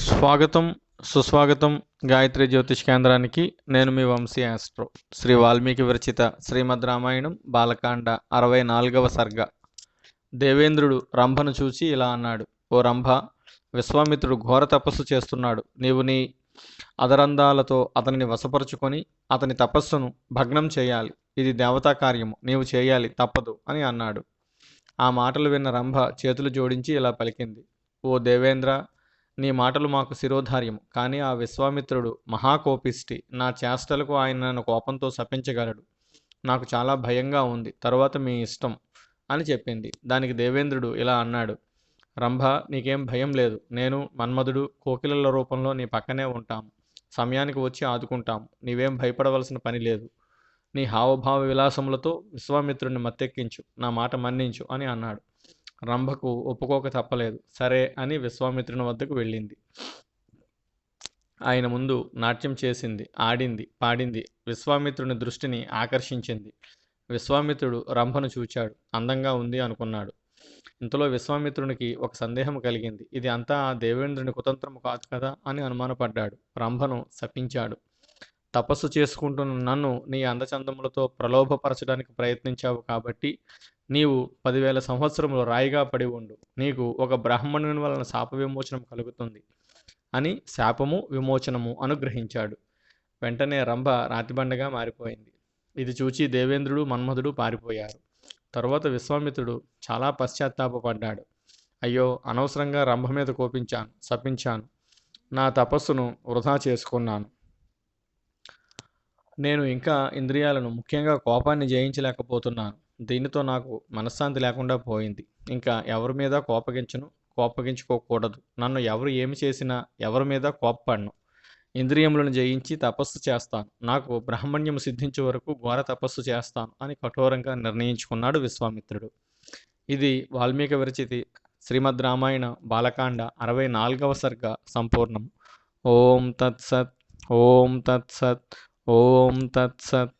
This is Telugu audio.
స్వాగతం, సుస్వాగతం గాయత్రి జ్యోతిష్ కేంద్రానికి. నేను మీ వంశీ ఆస్ట్రో. శ్రీ వాల్మీకి విరచిత శ్రీమద్ రామాయణం బాలకాండ 64వ సర్గ. దేవేంద్రుడు రంభను చూచి ఇలా అన్నాడు: ఓ రంభ, విశ్వామిత్రుడు ఘోర తపస్సు చేస్తున్నాడు. నీవు నీ అదరందాలతో అతనిని వశపరుచుకొని అతని తపస్సును భగ్నం చేయాలి. ఇది దేవతా కార్యము, నీవు చేయాలి, తప్పదు అని అన్నాడు. ఆ మాటలు విన్న రంభ చేతులు జోడించి ఇలా పలికింది: ఓ దేవేంద్ర, నీ మాటలు మాకు శిరోధార్యము. కానీ ఆ విశ్వామిత్రుడు మహాకోపిష్టి. నా చేష్టలకు ఆయన నన్ను కోపంతో శపించగలడు. నాకు చాలా భయంగా ఉంది. తరువాత మీ ఇష్టం అని చెప్పింది. దానికి దేవేంద్రుడు ఇలా అన్నాడు: రంభ, నీకేం భయం లేదు. నేను, మన్మధుడు, కోకిలల రూపంలో నీ పక్కనే ఉంటాము. సమయానికి వచ్చి ఆదుకుంటాము. నీవేం భయపడవలసిన పని లేదు. నీ హావభావ విలాసములతో విశ్వామిత్రుడిని మత్తెక్కించు, నా మాట మన్నించు అని అన్నాడు. రంభకు ఒప్పుకోక తప్పలేదు. సరే అని విశ్వామిత్రుని వద్దకు వెళ్ళింది. ఆయన ముందు నాట్యం చేసింది, ఆడింది, పాడింది. విశ్వామిత్రుని దృష్టిని ఆకర్షించింది. విశ్వామిత్రుడు రంభను చూచాడు. అందంగా ఉంది అనుకున్నాడు. ఇంతలో విశ్వామిత్రునికి ఒక సందేహం కలిగింది. ఇది అంతా ఆ దేవేంద్రుని కుతంత్రము కాదు కదా అని అనుమానపడ్డాడు. రంభను శపించాడు. తపస్సు చేసుకుంటున్న నన్ను నీ అందచందములతో ప్రలోభపరచడానికి ప్రయత్నించావు కాబట్టి నీవు 10,000 సంవత్సరములు రాయిగా పడి ఉండు. నీకు ఒక బ్రాహ్మణుని వలన శాప విమోచనం కలుగుతుంది అని శాపము విమోచనము అనుగ్రహించాడు. వెంటనే రంభ రాతిబండగా మారిపోయింది. ఇది చూచి దేవేంద్రుడు, మన్మధుడు పారిపోయారు. తరువాత విశ్వామిత్రుడు చాలా పశ్చాత్తాపపడ్డాడు. అయ్యో, అనవసరంగా రంభ మీద కోపించాను, శపించాను. నా తపస్సును వృధా చేసుకున్నాను. నేను ఇంకా ఇంద్రియాలను, ముఖ్యంగా కోపాన్ని జయించలేకపోతున్నాను. దీనితో నాకు మనశ్శాంతి లేకుండా పోయింది. ఇంకా ఎవరి మీద కోపగించుకోకూడదు. నన్ను ఎవరు ఏమి చేసినా ఎవరి మీద కోప్పడను. ఇంద్రియములను జయించి తపస్సు చేస్తాను. నాకు బ్రహ్మణ్యము సిద్ధించే వరకు ఘోర తపస్సు చేస్తాను అని కఠోరంగా నిర్ణయించుకున్నాడు విశ్వామిత్రుడు. ఇది వాల్మీకి విరచితి శ్రీమద్ రామాయణ బాలకాండ 64వ సర్గ సంపూర్ణం. ఓం తత్సత్. ఓం తత్సత్. ఓం తత్సత్.